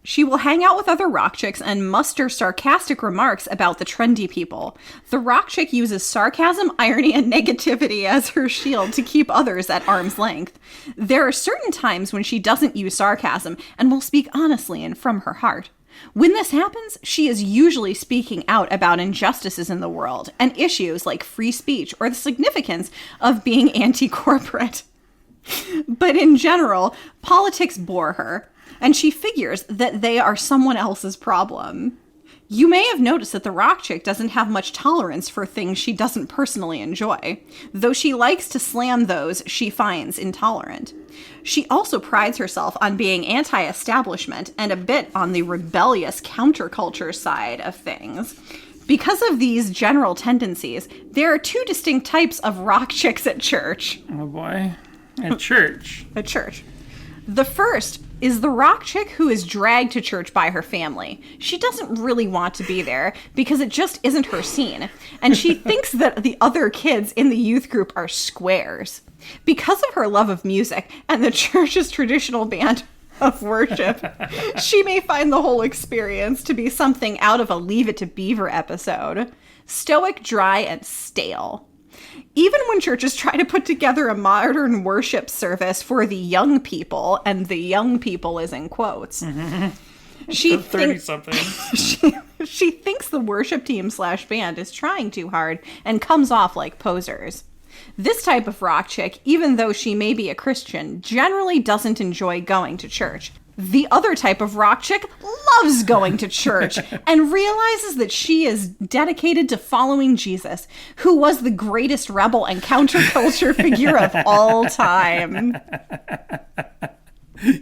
Speaker 3: She will hang out with other rock chicks and muster sarcastic remarks about the trendy people. The rock chick uses sarcasm, irony, and negativity as her shield to keep others at arm's length. There are certain times when she doesn't use sarcasm and will speak honestly and from her heart. When this happens, she is usually speaking out about injustices in the world and issues like free speech or the significance of being anti-corporate. But in general, politics bore her. and she figures that they are someone else's problem. You may have noticed that the rock chick doesn't have much tolerance for things she doesn't personally enjoy, though she likes to slam those she finds intolerant. She also prides herself on being anti-establishment and a bit on the rebellious counterculture side of things. Because of these general tendencies, there are two distinct types of rock chicks at church.
Speaker 1: Oh boy. At church.
Speaker 3: At church. The first is the rock chick who is dragged to church by her family. She doesn't really want to be there because it just isn't her scene. And she thinks that the other kids in the youth group are squares. Because of her love of music and the church's traditional band of worship, she may find the whole experience to be something out of a Leave It to Beaver episode. Stoic, dry, and stale. Even when churches try to put together a modern worship service for the young people, and the young people is in quotes, she thinks she thinks the worship team / band is trying too hard and comes off like posers. This type of rock chick, even though she may be a Christian, generally doesn't enjoy going to church. The other type of rock chick loves going to church and realizes that she is dedicated to following Jesus, who was the greatest rebel and counterculture figure of all time.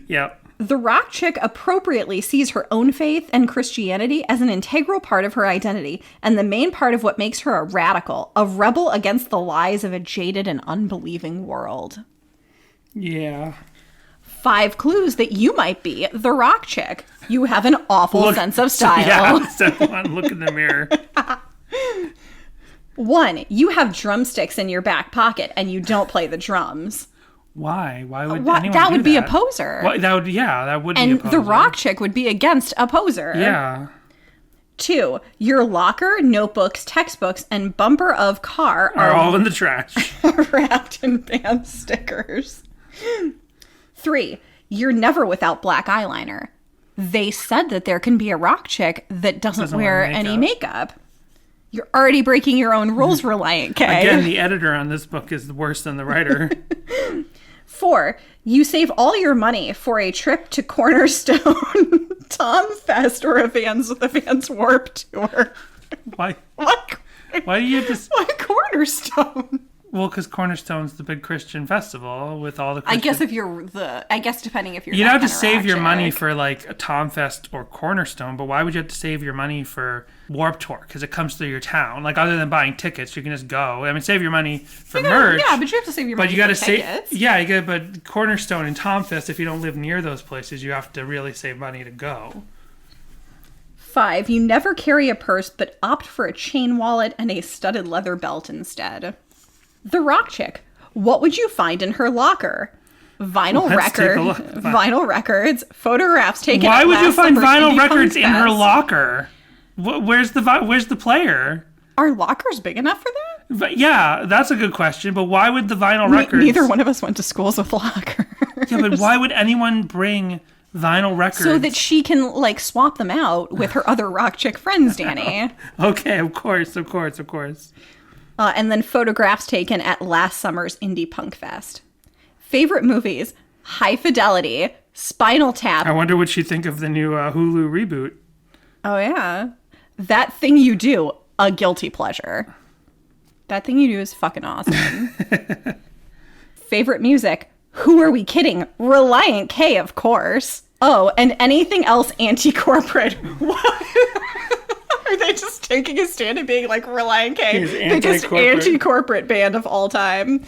Speaker 1: Yep.
Speaker 3: The rock chick appropriately sees her own faith and Christianity as an integral part of her identity and the main part of what makes her a radical, a rebel against the lies of a jaded and unbelieving world.
Speaker 1: Yeah.
Speaker 3: 5 clues that you might be the rock chick. You have an awful sense of style.
Speaker 1: Yeah, step 1, look in the mirror.
Speaker 3: 1, you have drumsticks in your back pocket and you don't play the drums.
Speaker 1: Why? Why would anyone do
Speaker 3: that would be a
Speaker 1: that?
Speaker 3: poser.
Speaker 1: Well, that would be a poser.
Speaker 3: And the rock chick would be against a poser.
Speaker 1: Yeah.
Speaker 3: 2, your locker, notebooks, textbooks, and bumper of car
Speaker 1: Are all in the trash.
Speaker 3: wrapped in band stickers. 3, you're never without black eyeliner. They said that there can be a rock chick that doesn't wear any makeup. You're already breaking your own rules, Relient K.
Speaker 1: Again, the editor on this book is worse than the writer.
Speaker 3: 4, you save all your money for a trip to Cornerstone, Tom Fest, or the Vans Warp Tour.
Speaker 1: Why?
Speaker 3: What?
Speaker 1: Why do you just...
Speaker 3: Why Cornerstone?
Speaker 1: Well, because Cornerstone's the big Christian festival with all the Christian...
Speaker 3: I guess depending if you're
Speaker 1: You'd
Speaker 3: that
Speaker 1: have to
Speaker 3: kind of
Speaker 1: save
Speaker 3: rock
Speaker 1: your
Speaker 3: chick.
Speaker 1: money for like a Tom Fest or Cornerstone, but why would you have to save your money for Warp Tour? Because it comes through your town. Like, other than buying tickets, you can just go. I mean, save your money for merch.
Speaker 3: Yeah, but you have to save your money
Speaker 1: But you got to
Speaker 3: for
Speaker 1: save...
Speaker 3: tickets.
Speaker 1: Yeah, but Cornerstone and Tom Fest, if you don't live near those places, you have to really save money to go.
Speaker 3: 5, you never carry a purse but opt for a chain wallet and a studded leather belt instead. The rock chick. What would you find in her locker? Vinyl
Speaker 1: Let's take a
Speaker 3: record,
Speaker 1: look.
Speaker 3: vinyl records, photographs taken.
Speaker 1: Why
Speaker 3: at
Speaker 1: would you
Speaker 3: last
Speaker 1: find
Speaker 3: summer's
Speaker 1: vinyl
Speaker 3: Indie
Speaker 1: records
Speaker 3: Punk
Speaker 1: in her
Speaker 3: Fest.
Speaker 1: locker? Where's the player?
Speaker 3: Are lockers big enough for that?
Speaker 1: But yeah, that's a good question. But why would the vinyl records?
Speaker 3: Neither one of us went to schools with lockers.
Speaker 1: Yeah, but why would anyone bring vinyl records?
Speaker 3: So that she can like swap them out with her other rock chick friends, Danny.
Speaker 1: Okay, of course.
Speaker 3: And then photographs taken at last summer's Indie Punk Fest. Favorite movies: High Fidelity, Spinal Tap.
Speaker 1: I wonder what she'd think of the new Hulu reboot.
Speaker 3: Oh yeah, That Thing You Do, a guilty pleasure. That Thing You Do is fucking awesome. Favorite music: Who Are We Kidding? Relient K, of course. Oh, and anything else anti-corporate. What? Are they just taking a stand and being like Relient K,
Speaker 1: He's
Speaker 3: biggest anti-corporate band of all time?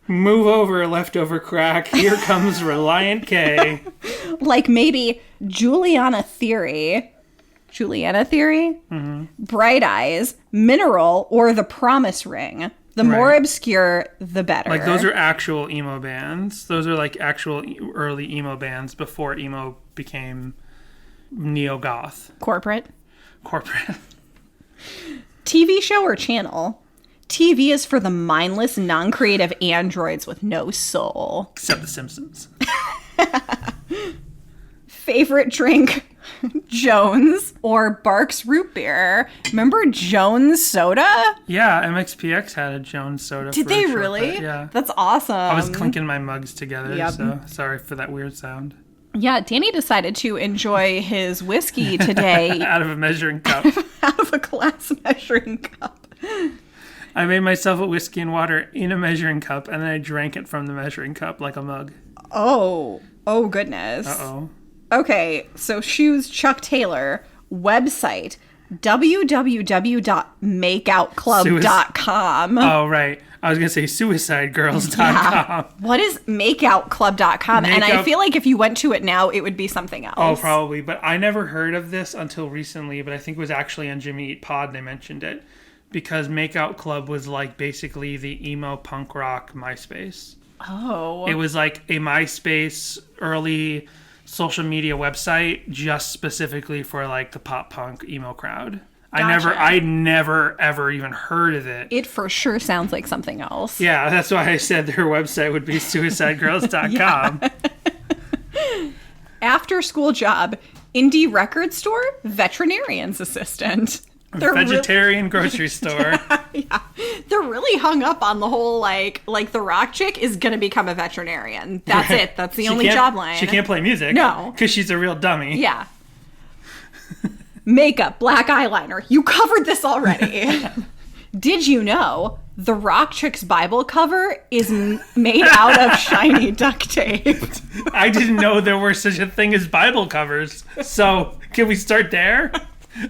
Speaker 1: Move over, leftover crack. Here comes Relient K.
Speaker 3: Like maybe Juliana Theory. Mm-hmm. Bright Eyes, Mineral, or The Promise Ring. The more obscure, the better.
Speaker 1: Like, those are actual emo bands. Those are like actual early emo bands before emo became neo-goth.
Speaker 3: Corporate. TV show or channel? TV is for the mindless, non-creative androids with no soul.
Speaker 1: Except The Simpsons.
Speaker 3: Favorite drink? Jones, or Barks Root Beer. Remember Jones Soda?
Speaker 1: Yeah, MXPX had a Jones soda.
Speaker 3: Did
Speaker 1: for a
Speaker 3: they
Speaker 1: short
Speaker 3: really?
Speaker 1: bit, yeah.
Speaker 3: That's awesome.
Speaker 1: I was clinking my mugs together,
Speaker 3: Yep.
Speaker 1: so sorry for that weird sound.
Speaker 3: Yeah, Danny decided to enjoy his whiskey today
Speaker 1: Out of a measuring cup.
Speaker 3: out of a glass measuring cup.
Speaker 1: I made myself a whiskey and water in a measuring cup, and then I drank it from the measuring cup like a mug.
Speaker 3: Oh goodness.
Speaker 1: Uh-oh.
Speaker 3: Okay, so shoes Chuck Taylor, website www.makeoutclub.com.
Speaker 1: Oh, right. I was going to say suicidegirls.com.
Speaker 3: What is makeoutclub.com? And I feel like if you went to it now, it would be something else.
Speaker 1: Oh, probably. But I never heard of this until recently, but I think it was actually on Jimmy Eat Pod they mentioned it. Because Makeout Club was like basically the emo punk rock MySpace.
Speaker 3: Oh.
Speaker 1: It was like a MySpace early social media website just specifically for like the pop punk emo crowd.
Speaker 3: Gotcha.
Speaker 1: I never ever even heard of it.
Speaker 3: It for sure sounds like something else.
Speaker 1: Yeah, that's why I said their website would be suicidegirls.com.
Speaker 3: After school job, indie record store, veterinarian's assistant.
Speaker 1: Vegetarian grocery store.
Speaker 3: Yeah. They're really hung up on the whole like the rock chick is gonna become a veterinarian. That's it. That's the only job line.
Speaker 1: She can't play music.
Speaker 3: No.
Speaker 1: Because she's a real dummy.
Speaker 3: Yeah. Makeup, black eyeliner. You covered this already. Did you know the rock chick's Bible cover is made out of shiny duct tape?
Speaker 1: I didn't know there were such a thing as Bible covers. So can we start there?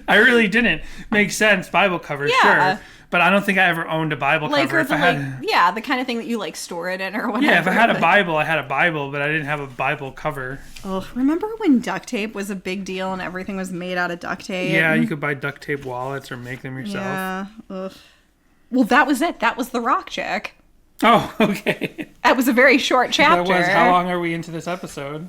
Speaker 1: I really didn't. Makes sense. Bible covers,
Speaker 3: Yeah.
Speaker 1: sure. But I don't think I ever owned a Bible cover.
Speaker 3: Or the kind of thing that you like store it in or whatever.
Speaker 1: Yeah, if I had a Bible, I had a Bible, but I didn't have a Bible cover.
Speaker 3: Oh, remember when duct tape was a big deal and everything was made out of duct tape?
Speaker 1: Yeah, you could buy duct tape wallets or make them yourself.
Speaker 3: Yeah. Ugh. Well, that was it. That was the rock chick.
Speaker 1: Oh, okay.
Speaker 3: That was a very short chapter.
Speaker 1: How long are we into this episode?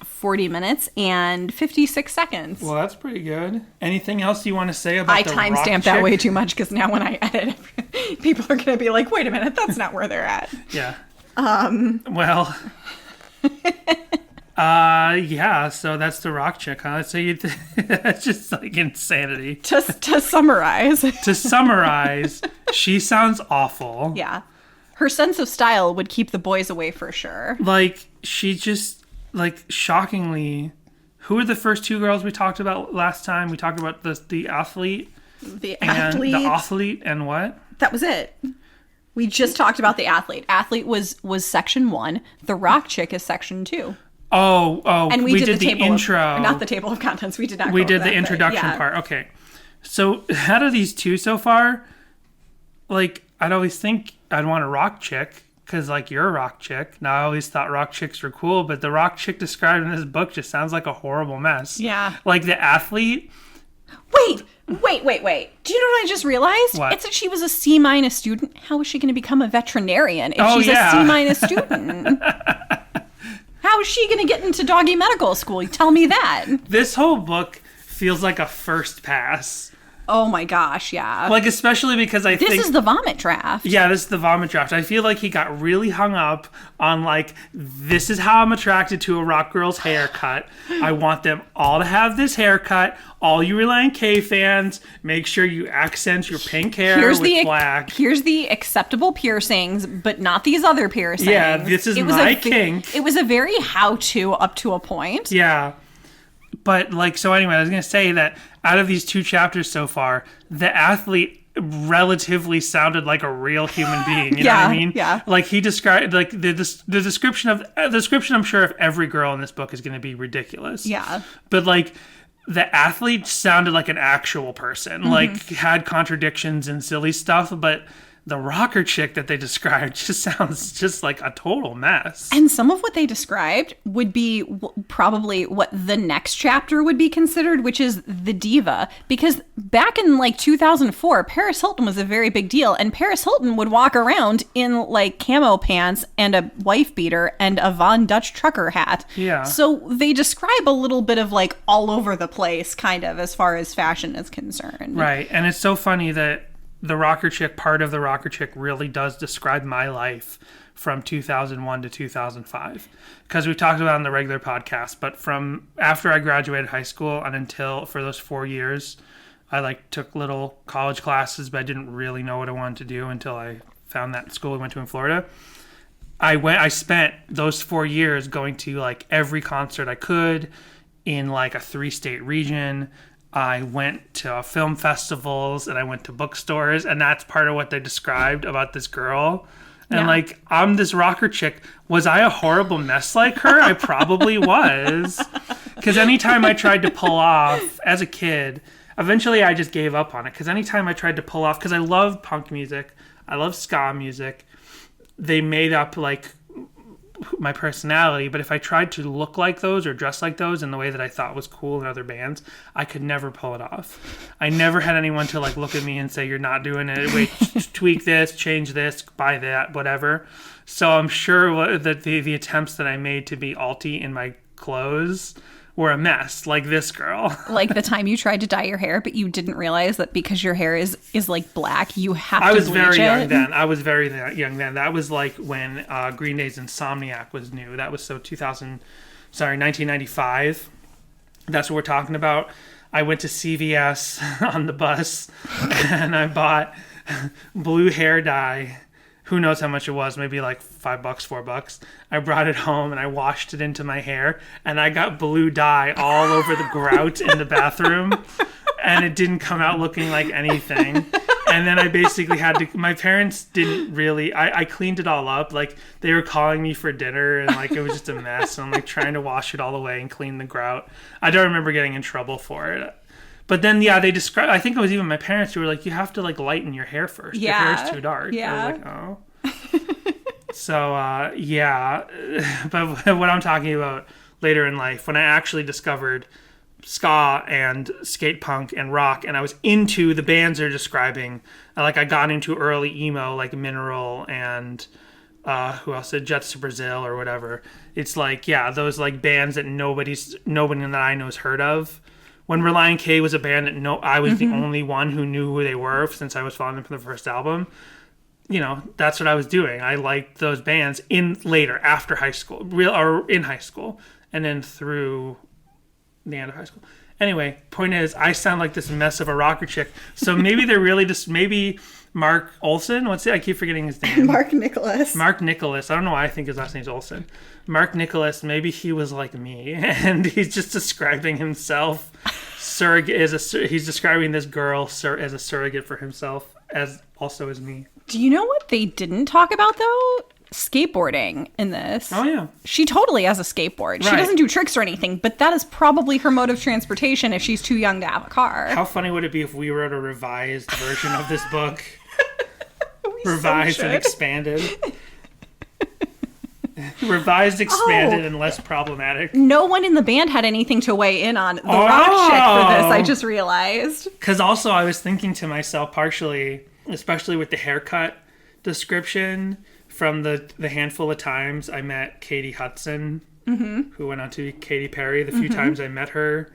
Speaker 3: 40 minutes and 56 seconds.
Speaker 1: Well, that's pretty good. Anything else you want to say about
Speaker 3: I
Speaker 1: the rock
Speaker 3: timestamped that
Speaker 1: chick?
Speaker 3: way too much because now when I edit, people are going to be like, wait a minute, that's not where they're at.
Speaker 1: Yeah. Well. Yeah, so that's the rock chick, huh? So that's just like insanity.
Speaker 3: To summarize.
Speaker 1: To summarize, she sounds awful.
Speaker 3: Yeah. Her sense of style would keep the boys away for sure.
Speaker 1: Like, she just, like, shockingly, who were the first two girls we talked about last time? We talked about the athlete.
Speaker 3: The
Speaker 1: and
Speaker 3: athlete.
Speaker 1: The athlete and what?
Speaker 3: That was it. We just talked about the athlete. Athlete was section 1. The rock chick is section 2.
Speaker 1: Oh,
Speaker 3: and we did the
Speaker 1: intro.
Speaker 3: Not the table of contents. We did not.
Speaker 1: We did the introduction part. Okay. So out of these two so far, like, I'd always think I'd want a rock chick because, like, you're a rock chick. Now, I always thought rock chicks were cool, but the rock chick described in this book just sounds like a horrible mess.
Speaker 3: Yeah.
Speaker 1: Like, the athlete.
Speaker 3: Wait. Do you know what I just realized?
Speaker 1: What?
Speaker 3: It's that she was a C- student. How is she going to become a veterinarian if she's a C- student? How is she going to get into doggy medical school? Tell me that.
Speaker 1: This whole book feels like a first pass.
Speaker 3: Oh my gosh, yeah.
Speaker 1: Like, especially because I think...
Speaker 3: This is the vomit draft.
Speaker 1: Yeah, this is the vomit draft. I feel like he got really hung up on, like, this is how I'm attracted to a rock girl's haircut. I want them all to have this haircut. All you Relient K fans, make sure you accent your pink hair with black.
Speaker 3: Here's the acceptable piercings, but not these other piercings.
Speaker 1: Yeah, this is my kink.
Speaker 3: It was a very how-to up to a point.
Speaker 1: Yeah. But, like, so anyway, I was going to say that out of these two chapters so far, the athlete relatively sounded like a real human being. You know what I mean?
Speaker 3: Yeah.
Speaker 1: Like, he described, like, the description I'm sure of every girl in this book is going to be ridiculous.
Speaker 3: Yeah.
Speaker 1: But, like, the athlete sounded like an actual person, like, had contradictions and silly stuff, but the rocker chick that they described just sounds just like a total mess.
Speaker 3: And some of what they described would be probably what the next chapter would be considered, which is the diva. Because back in like 2004, Paris Hilton was a very big deal. And Paris Hilton would walk around in like camo pants and a wife beater and a Von Dutch trucker hat.
Speaker 1: Yeah.
Speaker 3: So they describe a little bit of like all over the place kind of as far as fashion is concerned.
Speaker 1: Right. And it's so funny that the rocker chick part of the rocker chick really does describe my life from 2001 to 2005. Because we talked about it on the regular podcast, but from after I graduated high school and until for those 4 years, I like took little college classes, but I didn't really know what I wanted to do until I found that school we went to in Florida. I spent those 4 years going to like every concert I could in like a 3-state region. I went to film festivals and I went to bookstores, and that's part of what they described about this girl. And like, I'm this rocker chick. Was I a horrible mess like her? I probably was. Because anytime I tried to pull off as a kid, eventually I just gave up on it. Because anytime I tried to pull off, because I love punk music, I love ska music, they made up like my personality, but if I tried to look like those or dress like those in the way that I thought was cool in other bands, I could never pull it off. I never had anyone to like look at me and say, you're not doing it. Wait, tweak this, change this, buy that, whatever. So I'm sure that the attempts that I made to be alty in my clothes were a mess, like this girl.
Speaker 3: Like the time you tried to dye your hair, but you didn't realize that because your hair is like black, you have to
Speaker 1: I was
Speaker 3: bleach
Speaker 1: very
Speaker 3: it.
Speaker 1: young then. I was very young then. That was like when Green Day's Insomniac was new. That was 1995. That's what we're talking about. I went to CVS on the bus and I bought blue hair dye. Who knows how much it was? Maybe like $5, $4. I brought it home and I washed it into my hair, and I got blue dye all over the grout in the bathroom, and it didn't come out looking like anything. And then I basically had to, my parents didn't really, I cleaned it all up. Like they were calling me for dinner and like it was just a mess. And I'm like trying to wash it all away and clean the grout. I don't remember getting in trouble for it. But then, they described, I think it was even my parents who were like, you have to like lighten your hair first. Your hair is too dark.
Speaker 3: Yeah.
Speaker 1: I was like, oh. So, but what I'm talking about later in life, when I actually discovered ska and skate punk and rock, and I was into the bands they're describing, I got into early emo, like Mineral and who else did Jets to Brazil or whatever. It's like, those like bands that nobody that I know has heard of. When Relient K was a band that I was the only one who knew who they were since I was following them from the first album. That's what I was doing. I liked those bands after high school, in high school, and then through the end of high school. Anyway, point is, I sound like this mess of a rocker chick. So maybe they're really just Mark Olson. What's it? I keep forgetting his name.
Speaker 3: Mark Nicholas.
Speaker 1: Mark Nicholas. I don't know why I think his last name's Olson. Mark Nicholas. Maybe he was like me, and he's just describing himself. He's describing this girl as a surrogate for himself, as also as me.
Speaker 3: Do you know what they didn't talk about though? Skateboarding in this.
Speaker 1: Oh yeah.
Speaker 3: She totally has a skateboard. She
Speaker 1: Right.
Speaker 3: doesn't do tricks or anything, but that is probably her mode of transportation if she's too young to have a car.
Speaker 1: How funny would it be if we wrote a revised version of this book?
Speaker 3: We
Speaker 1: Revised
Speaker 3: so
Speaker 1: and
Speaker 3: should.
Speaker 1: expanded. Revised, expanded, and less problematic.
Speaker 3: No one in the band had anything to weigh in on the rock chick for this, I just realized.
Speaker 1: Because also I was thinking to myself, partially, especially with the haircut description, from the handful of times I met Katie Hudson, who went on to Katy Perry, the few times I met her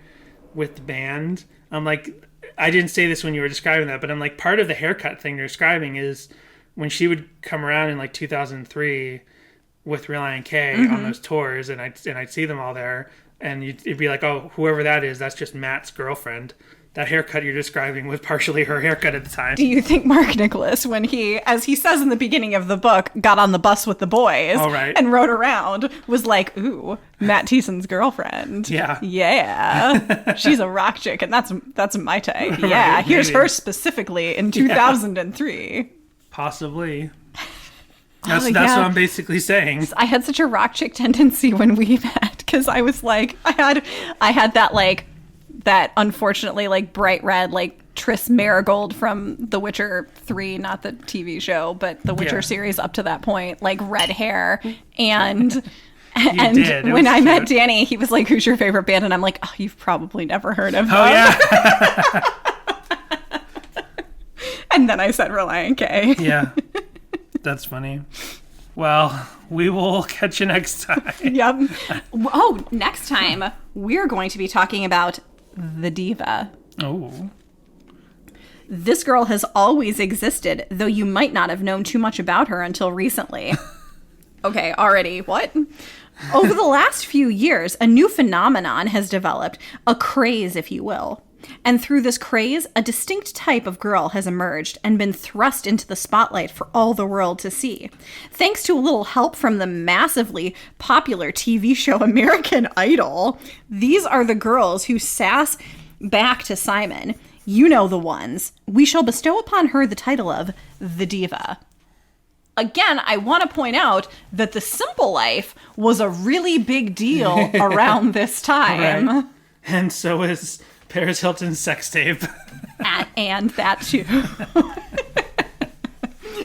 Speaker 1: with the band. I'm like, I didn't say this when you were describing that, but I'm like, part of the haircut thing they're describing is when she would come around in like 2003 with Relient K on those tours, and I'd see them all there, and it'd be like, oh, whoever that is, that's just Matt's girlfriend. That haircut you're describing was partially her haircut at the time.
Speaker 3: Do you think Mark Nicholas, when he, as he says in the beginning of the book, got on the bus with the boys and rode around, was like, ooh, Matt Thiessen's girlfriend.
Speaker 1: Yeah.
Speaker 3: Yeah. She's a rock chick, and that's my type. Yeah.
Speaker 1: Right,
Speaker 3: Here's
Speaker 1: maybe.
Speaker 3: her specifically in 2003.
Speaker 1: Possibly. That's what I'm basically saying.
Speaker 3: I had such a rock chick tendency when we met, because I was like, I had that like, that unfortunately like bright red like Triss Marigold from The Witcher 3, not the TV show, but the Witcher series up to that point, like red hair. And when I met Danny, he was like, who's your favorite band? And I'm like, oh, you've probably never heard of them.
Speaker 1: Oh yeah.
Speaker 3: And then I said Relient K.
Speaker 1: Yeah. That's funny. Well, we will catch you next time.
Speaker 3: Yep. Oh, next time we're going to be talking about the diva.
Speaker 1: Oh.
Speaker 3: This girl has always existed, though you might not have known too much about her until recently. Okay, already. What? Over the last few years, a new phenomenon has developed, a craze, if you will. And through this craze, a distinct type of girl has emerged and been thrust into the spotlight for all the world to see. Thanks to a little help from the massively popular TV show American Idol, these are the girls who sass back to Simon. You know the ones. We shall bestow upon her the title of the Diva. Again, I want to point out that The Simple Life was a really big deal around this time.
Speaker 1: Right. And so is Paris Hilton's sex tape.
Speaker 3: And that too.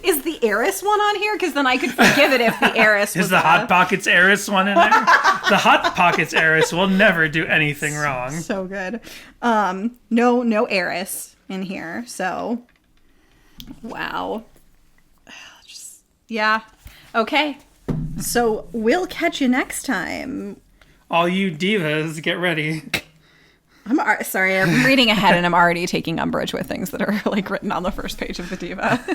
Speaker 3: Is the Heiress one on here? Because then I could forgive it if the Heiress was
Speaker 1: Is the Hot Pockets Heiress one in there? The Hot Pockets Heiress will never do anything wrong.
Speaker 3: So good. No Heiress in here. So, wow. Yeah. Okay. So we'll catch you next time.
Speaker 1: All you divas, get ready.
Speaker 3: Sorry, I'm reading ahead and I'm already taking umbrage with things that are like written on the first page of the Diva.